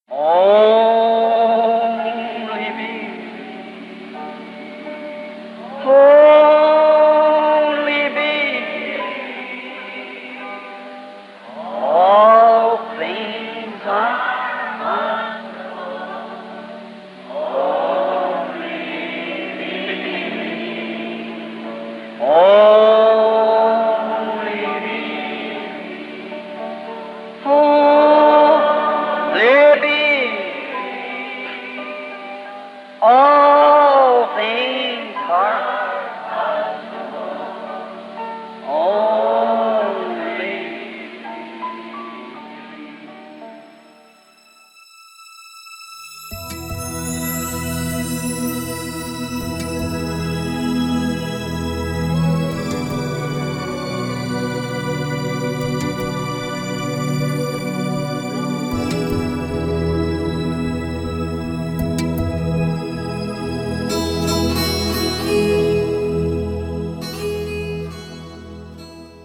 Only be, only be, all things are only be, only be, only be. All things are only.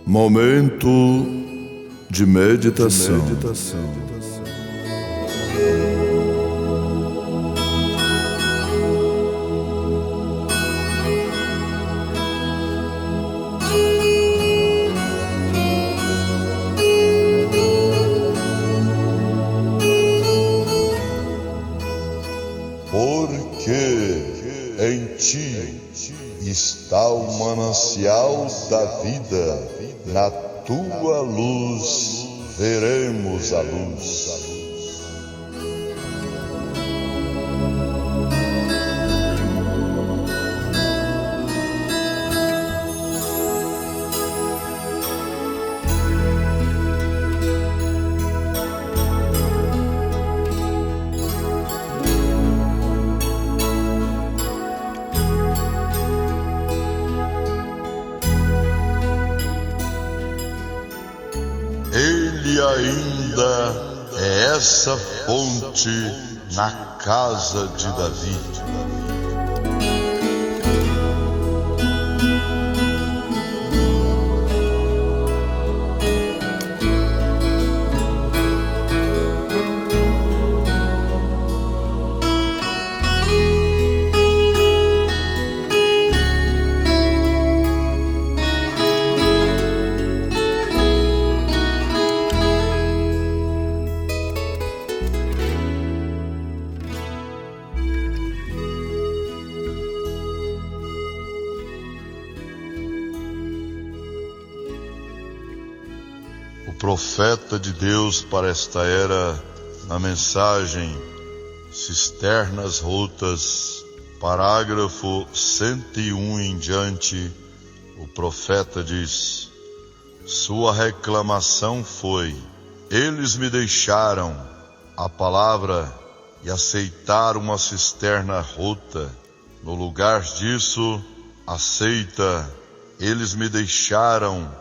Momento de meditação. Porque em ti está o manancial da vida, na tua luz veremos a luz. Ele ainda é essa fonte na casa de Davi. O profeta de Deus para esta era, na mensagem Cisternas Rotas, parágrafo 101 em diante, o profeta diz: sua reclamação foi: eles me deixaram a palavra e aceitaram uma cisterna rota. No lugar disso, aceita: eles me deixaram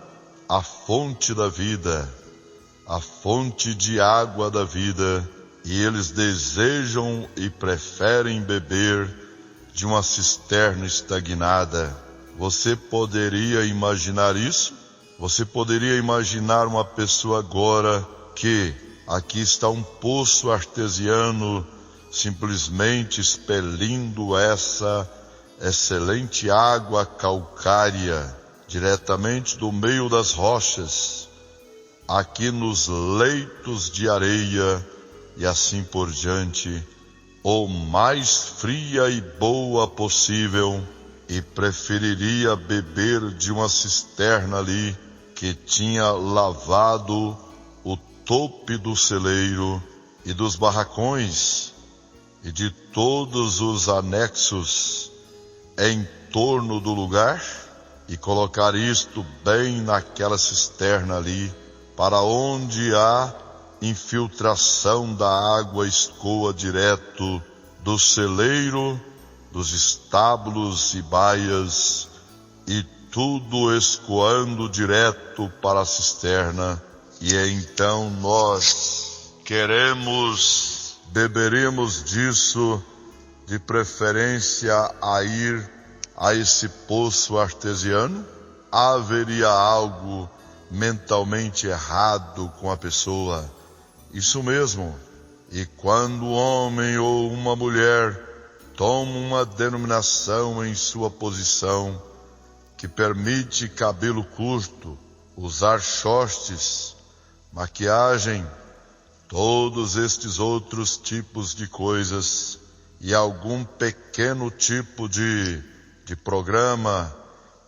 a fonte da vida, a fonte de água da vida, e eles desejam e preferem beber de uma cisterna estagnada. Você poderia imaginar isso? Você poderia imaginar uma pessoa agora que aqui está um poço artesiano simplesmente expelindo essa excelente água calcária diretamente do meio das rochas, aqui nos leitos de areia e assim por diante, ou mais fria e boa possível, e preferiria beber de uma cisterna ali que tinha lavado o tope do celeiro e dos barracões e de todos os anexos em torno do lugar, e colocar isto bem naquela cisterna ali, para onde a infiltração da água escoa direto do celeiro, dos estábulos e baias, e tudo escoando direto para a cisterna. E então nós beberemos disso, de preferência a ir a esse poço artesiano? Haveria algo mentalmente errado com a pessoa? Isso mesmo, E quando um homem ou uma mulher toma uma denominação em sua posição, que permite cabelo curto, usar shorts, maquiagem, todos estes outros tipos de coisas, e algum pequeno tipo de programa,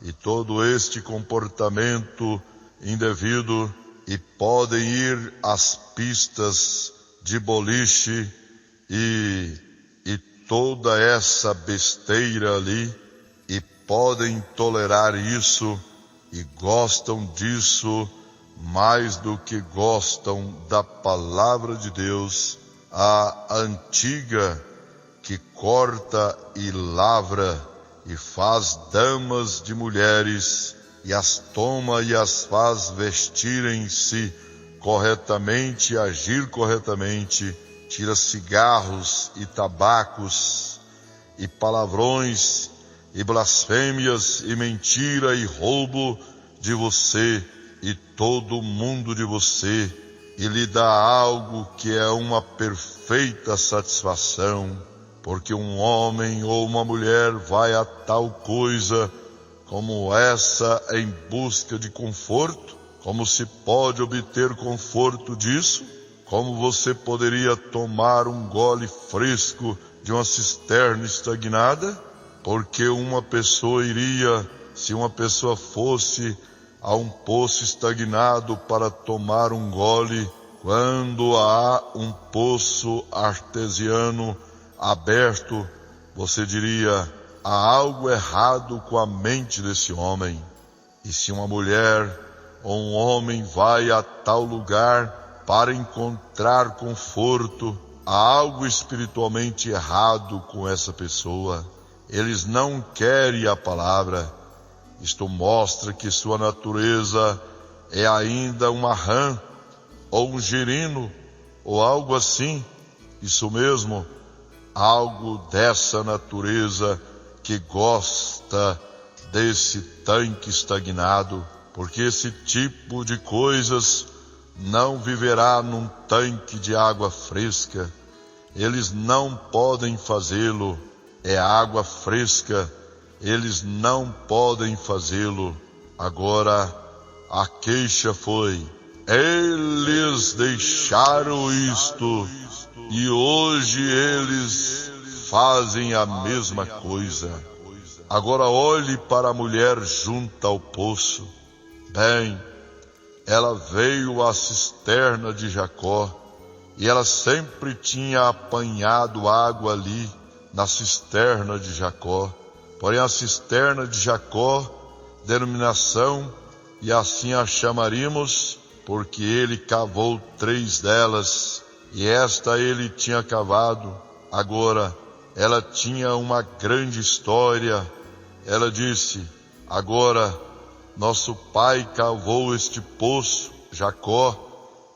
e todo este comportamento indevido, e podem ir às pistas de boliche e toda essa besteira ali, e podem tolerar isso e gostam disso mais do que gostam da palavra de Deus, a antiga, que corta e lavra e faz damas de mulheres, e as toma e as faz vestirem-se corretamente, agir corretamente, tira cigarros e tabacos e palavrões e blasfêmias e mentira e roubo de você e todo mundo de você, e lhe dá algo que é uma perfeita satisfação, porque um homem ou uma mulher vai a tal coisa como essa em busca de conforto. Como se pode obter conforto disso? Como você poderia tomar um gole fresco de uma cisterna estagnada? Porque uma pessoa iria, se uma pessoa fosse a um poço estagnado para tomar um gole, quando há um poço artesiano aberto, você diria, há algo errado com a mente desse homem. E se uma mulher ou um homem vai a tal lugar para encontrar conforto, há algo espiritualmente errado com essa pessoa. Eles não querem a palavra. Isto mostra que sua natureza é ainda uma rã, ou um girino, ou algo assim. Isso mesmo, algo dessa natureza que gosta desse tanque estagnado, porque esse tipo de coisas não viverá num tanque de água fresca. Eles não podem fazê-lo. É água fresca. Eles não podem fazê-lo. Agora, a queixa foi: eles deixaram isto e hoje eles fazem a mesma coisa. Agora olhe para a mulher junto ao poço. Bem, ela veio à cisterna de Jacó, e ela sempre tinha apanhado água ali, na cisterna de Jacó. Porém a cisterna de Jacó, denominação, e assim a chamaríamos, porque ele cavou 3 delas, e esta ele tinha cavado. Agora, ela tinha uma grande história. Ela disse: agora, nosso pai cavou este poço, Jacó,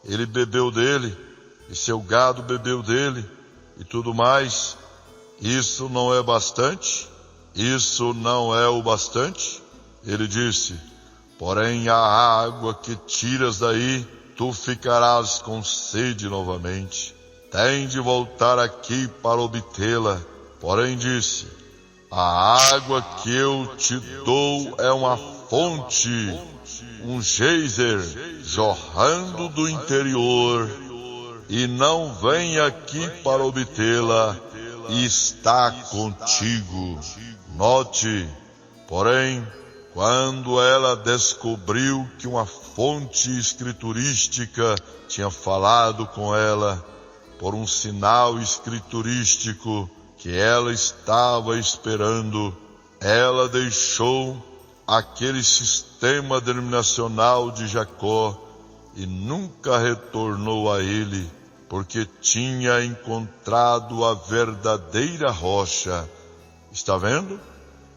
ele bebeu dele, e seu gado bebeu dele, e tudo mais. Isso não é bastante? Isso não é o bastante? Ele disse: porém a água que tiras daí, tu ficarás com sede novamente. Tem de voltar aqui para obtê-la. Porém disse: a água que eu te dou é uma fonte, um geyser jorrando do interior, e não vem aqui para obtê-la, e está contigo. Note, porém, quando ela descobriu que uma fonte escriturística tinha falado com ela, por um sinal escriturístico que ela estava esperando, ela deixou aquele sistema denominacional de Jacó e nunca retornou a ele, porque tinha encontrado a verdadeira rocha. Está vendo?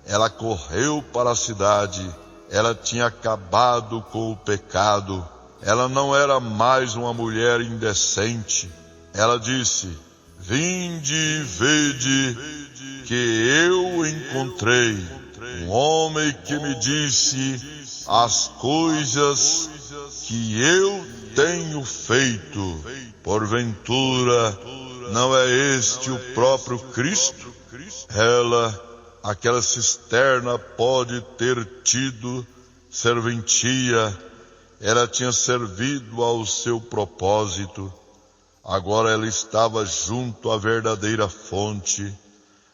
Ela correu para a cidade, ela tinha acabado com o pecado, ela não era mais uma mulher indecente. Ela disse: vinde e vede que eu encontrei um homem que me disse as coisas que eu tenho feito. Porventura não é este o próprio Cristo? Aquela cisterna pode ter tido serventia, ela tinha servido ao seu propósito. Agora ela estava junto à verdadeira fonte.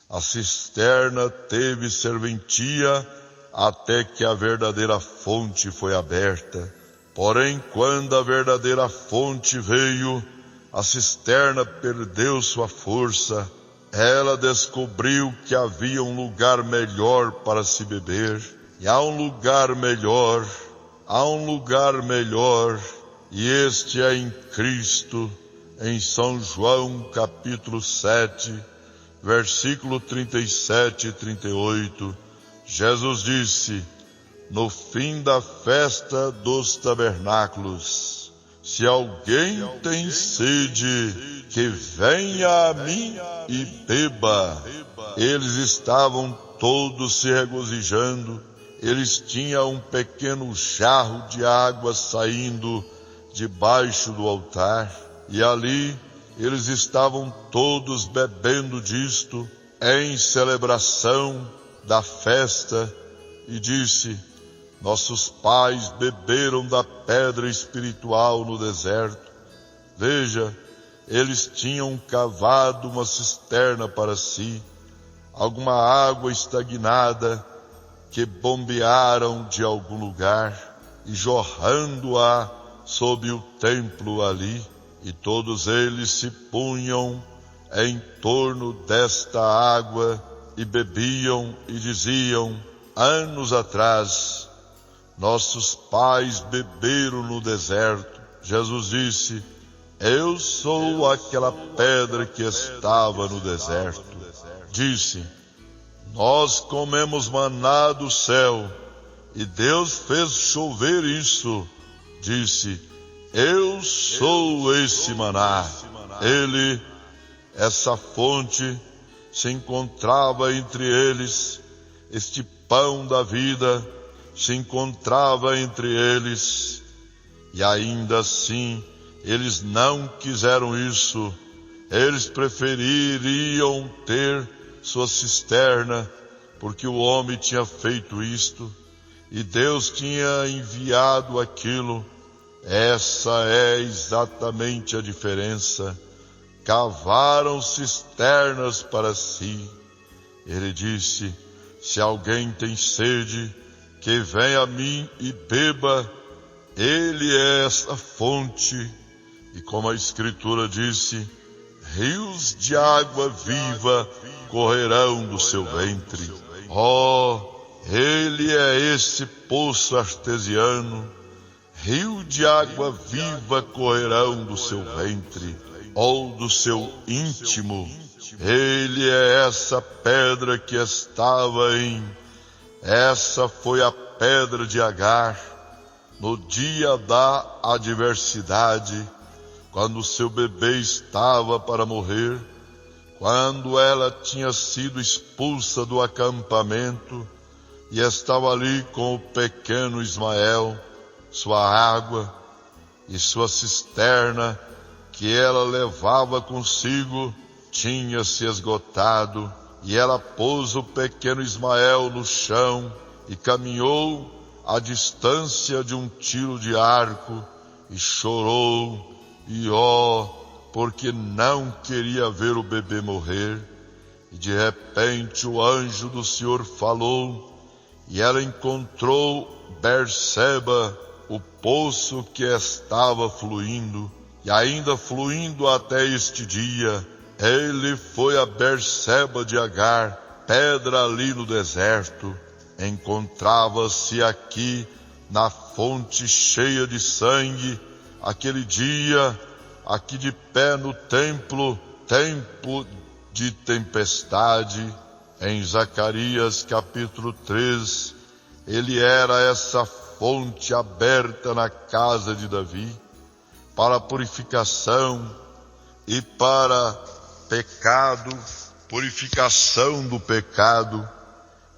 A cisterna teve serventia até que a verdadeira fonte foi aberta. Porém, quando a verdadeira fonte veio, a cisterna perdeu sua força. Ela descobriu que havia um lugar melhor para se beber. E há um lugar melhor, e este é em Cristo. Em São João capítulo 7, versículo 37 e 38, Jesus disse, no fim da festa dos tabernáculos, se alguém tem sede, que venha a mim e beba. Eles estavam todos se regozijando, eles tinham um pequeno jarro de água saindo debaixo do altar, e ali eles estavam todos bebendo disto em celebração da festa, e disse, nossos pais beberam da pedra espiritual no deserto. Veja, eles tinham cavado uma cisterna para si, alguma água estagnada que bombearam de algum lugar e jorrando-a sob o templo ali, e todos eles se punham em torno desta água e bebiam e diziam, anos atrás, nossos pais beberam no deserto. Jesus disse, eu sou aquela pedra que estava no deserto. Disse, nós comemos maná do céu, e Deus fez chover isso. Disse, eu sou esse maná. Ele, essa fonte, se encontrava entre eles, este pão da vida se encontrava entre eles, e ainda assim eles não quiseram isso. Eles prefeririam ter sua cisterna, porque o homem tinha feito isto, e Deus tinha enviado aquilo. Essa é exatamente a diferença. Cavaram cisternas para si. Ele disse, se alguém tem sede, que venha a mim e beba. Ele é essa fonte, e como a Escritura disse, rios de água viva correrão do seu ventre. Ele é esse poço artesiano, rio de água viva correrão do seu ventre, ou do seu íntimo. Ele é essa pedra que estava essa foi a pedra de Agar, no dia da adversidade, quando seu bebê estava para morrer, quando ela tinha sido expulsa do acampamento e estava ali com o pequeno Ismael, sua água e sua cisterna que ela levava consigo tinha se esgotado, e ela pôs o pequeno Ismael no chão e caminhou à distância de um tiro de arco e chorou, e porque não queria ver o bebê morrer. E de repente o anjo do Senhor falou, e ela encontrou Berseba, o poço que estava fluindo, e ainda fluindo até este dia. Ele foi a Berseba de Agar, pedra ali no deserto. Encontrava-se aqui na fonte cheia de sangue, aquele dia, aqui de pé no templo, tempo de tempestade. Em Zacarias capítulo 3, ele era essa fonte aberta na casa de Davi, para purificação e para pecado, purificação do pecado.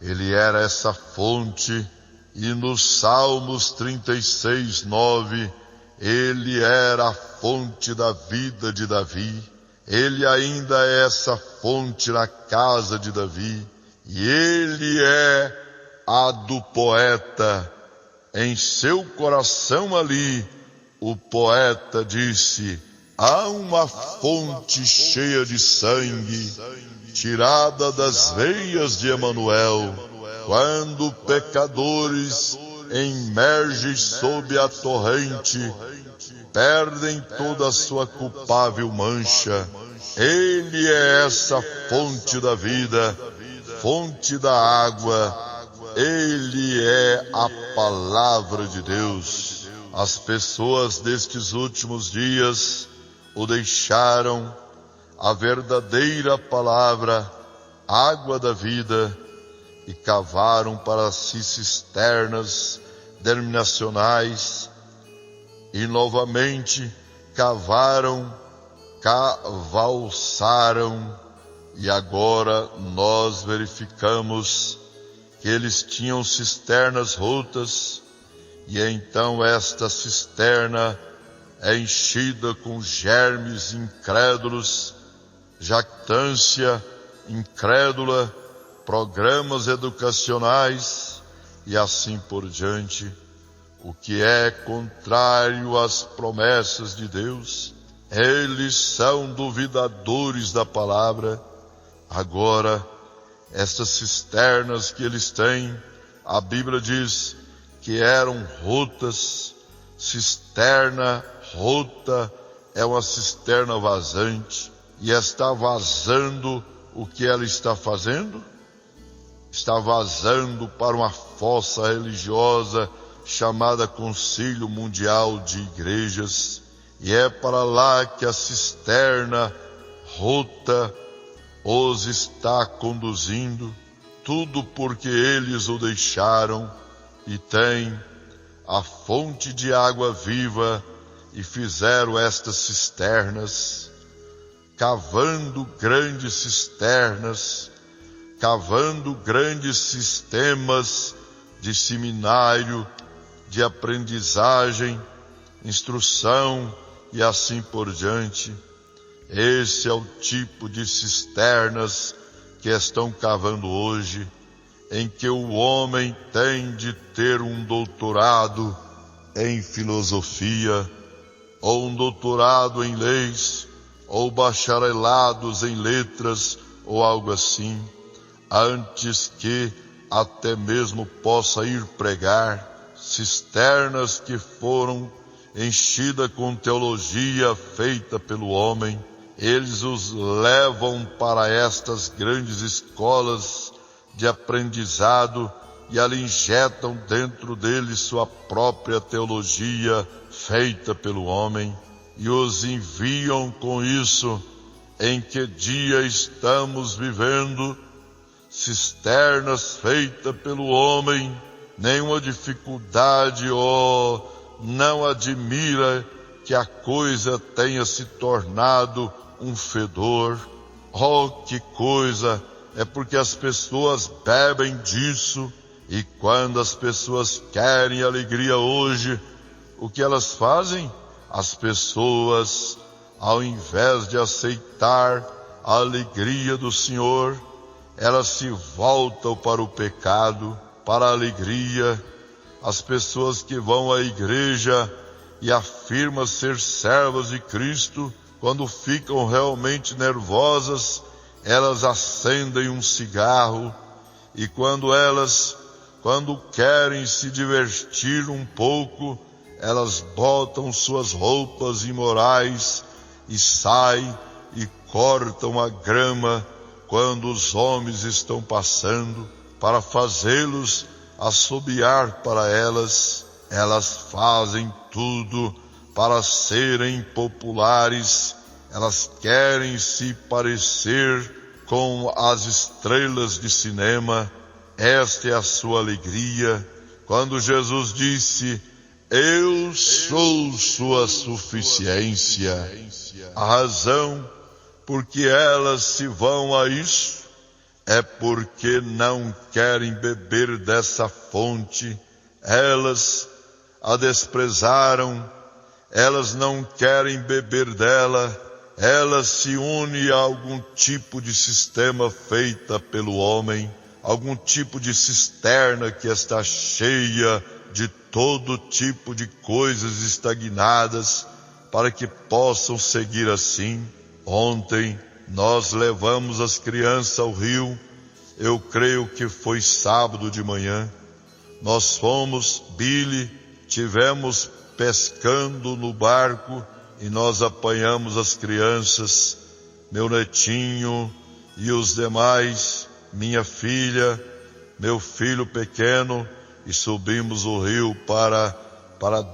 Ele era essa fonte, e nos Salmos 36:9, ele era a fonte da vida de Davi. Ele ainda é essa fonte na casa de Davi, e ele é a do poeta. Em seu coração ali, o poeta disse: há uma fonte cheia de sangue, tirada das veias de Emanuel, quando pecadores emergem sob a torrente, perdem toda a sua culpável mancha. Ele é essa fonte da vida, fonte da água. Ele é a palavra de Deus. As pessoas destes últimos dias o deixaram, a verdadeira palavra, água da vida, e cavaram para si cisternas denominacionais, e novamente cavalçaram, e agora nós verificamos que eles tinham cisternas rotas, e então esta cisterna é enchida com germes incrédulos, jactância incrédula, programas educacionais e assim por diante, o que é contrário às promessas de Deus. Eles são duvidadores da palavra. Agora, estas cisternas que eles têm, a Bíblia diz que eram rotas. Cisterna rota é uma cisterna vazante, e está vazando. O que ela está fazendo? Está vazando para uma fossa religiosa chamada Concílio Mundial de Igrejas, e é para lá que a cisterna rota os está conduzindo, tudo porque eles o deixaram e têm a fonte de água viva e fizeram estas cisternas, cavando grandes cisternas, cavando grandes sistemas de seminário, de aprendizagem, instrução e assim por diante. Esse é o tipo de cisternas que estão cavando hoje, em que o homem tem de ter um doutorado em filosofia, ou um doutorado em leis, ou bacharelados em letras, ou algo assim, antes que até mesmo possa ir pregar. Cisternas que foram enchidas com teologia feita pelo homem, eles os levam para estas grandes escolas de aprendizado e ali injetam dentro deles sua própria teologia feita pelo homem, e os enviam com isso. Em que dia estamos vivendo? Cisternas feitas pelo homem, nenhuma dificuldade, não admira que a coisa tenha se tornado um fedor. Que coisa! É porque as pessoas bebem disso, e quando as pessoas querem alegria hoje, o que elas fazem? As pessoas, ao invés de aceitar a alegria do Senhor, elas se voltam para o pecado, para a alegria. As pessoas que vão à igreja e afirmam ser servas de Cristo, quando ficam realmente nervosas, elas acendem um cigarro, e quando querem se divertir um pouco, elas botam suas roupas imorais e saem e cortam a grama quando os homens estão passando, para fazê-los assobiar para elas. Elas fazem tudo para serem populares. Elas querem se parecer com as estrelas de cinema. Esta é a sua alegria. Quando Jesus disse: eu sou sua suficiência. A razão por que elas se vão a isso é porque não querem beber dessa fonte. Elas a desprezaram, elas não querem beber dela, ela se une a algum tipo de sistema feita pelo homem, algum tipo de cisterna que está cheia de todo tipo de coisas estagnadas, para que possam seguir assim. Ontem nós levamos as crianças ao rio, eu creio que foi sábado de manhã. Nós fomos, Billy, tivemos pescando no barco e nós apanhamos as crianças, meu netinho e os demais, minha filha, meu filho pequeno, e subimos o rio para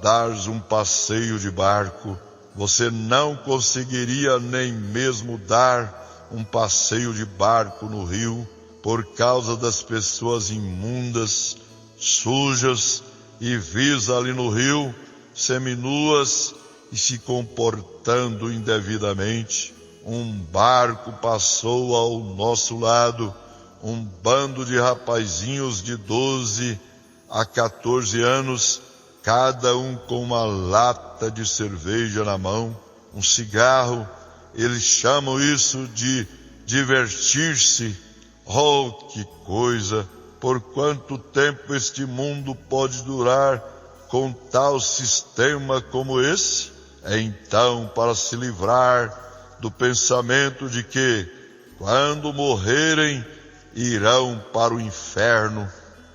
dar um passeio de barco. Você não conseguiria nem mesmo dar um passeio de barco no rio por causa das pessoas imundas, sujas e vis ali no rio, seminuas e se comportando indevidamente. Um barco passou ao nosso lado, um bando de rapazinhos de 12 a 14 anos, cada um com uma lata de cerveja na mão, um cigarro. Eles chamam isso de divertir-se. Oh, que coisa! Por quanto tempo este mundo pode durar com tal sistema como esse? Então, para se livrar do pensamento de que, quando morrerem, irão para o inferno,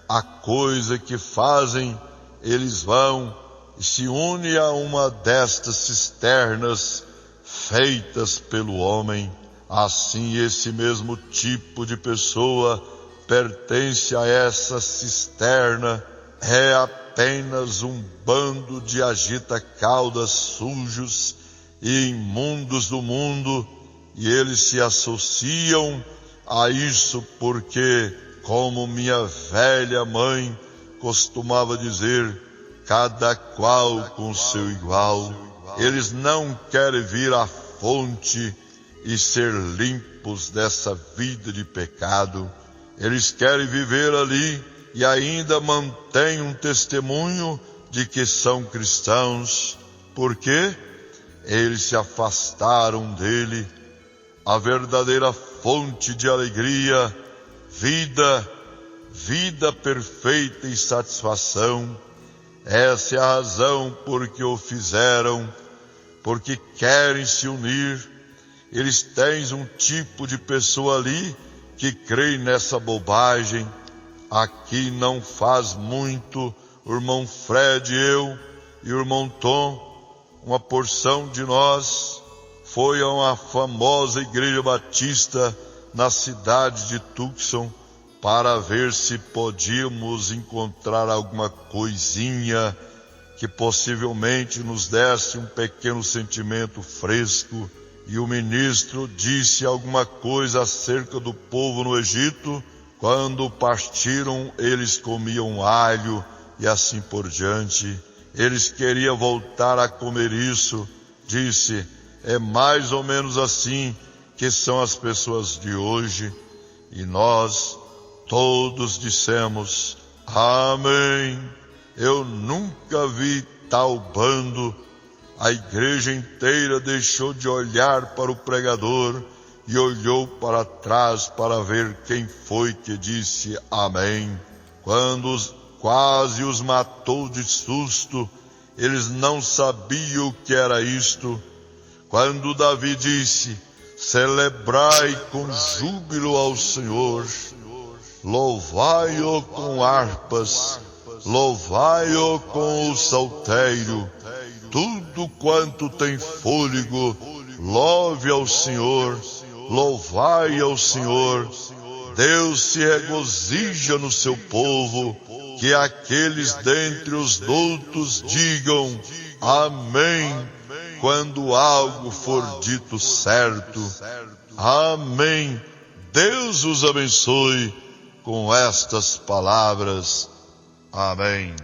a coisa que fazem, eles vão e se unem a uma destas cisternas feitas pelo homem. Assim, esse mesmo tipo de pessoa pertence a essa cisterna, é apenas um bando de agita-caudas sujos e imundos do mundo, e eles se associam a isso porque, como minha velha mãe costumava dizer, cada qual com seu igual. Eles não querem vir à fonte e ser limpos dessa vida de pecado. Eles querem viver ali e ainda mantêm um testemunho de que são cristãos, porque eles se afastaram dele, a verdadeira fonte de alegria, vida perfeita e satisfação. Essa é a razão por que o fizeram, porque querem se unir. Eles têm um tipo de pessoa ali que crê nessa bobagem. Aqui não faz muito, o irmão Fred, eu e o irmão Tom, uma porção de nós foi a uma famosa igreja batista na cidade de Tucson para ver se podíamos encontrar alguma coisinha que possivelmente nos desse um pequeno sentimento fresco. E o ministro disse alguma coisa acerca do povo no Egito. Quando partiram, eles comiam alho e assim por diante. Eles queriam voltar a comer isso. Disse, é mais ou menos assim que são as pessoas de hoje. E nós todos dissemos, amém. Eu nunca vi tal bando. A igreja inteira deixou de olhar para o pregador e olhou para trás para ver quem foi que disse amém. Quando quase os matou de susto, eles não sabiam o que era isto. Quando Davi disse, celebrai com júbilo ao Senhor, louvai-o com harpas, louvai-o com o saltério, tudo quanto tem fôlego, louve ao Senhor, louvai ao Senhor. Deus se regozija no seu povo, que aqueles dentre os doutos digam amém, quando algo for dito certo. Amém. Deus os abençoe com estas palavras. Amém.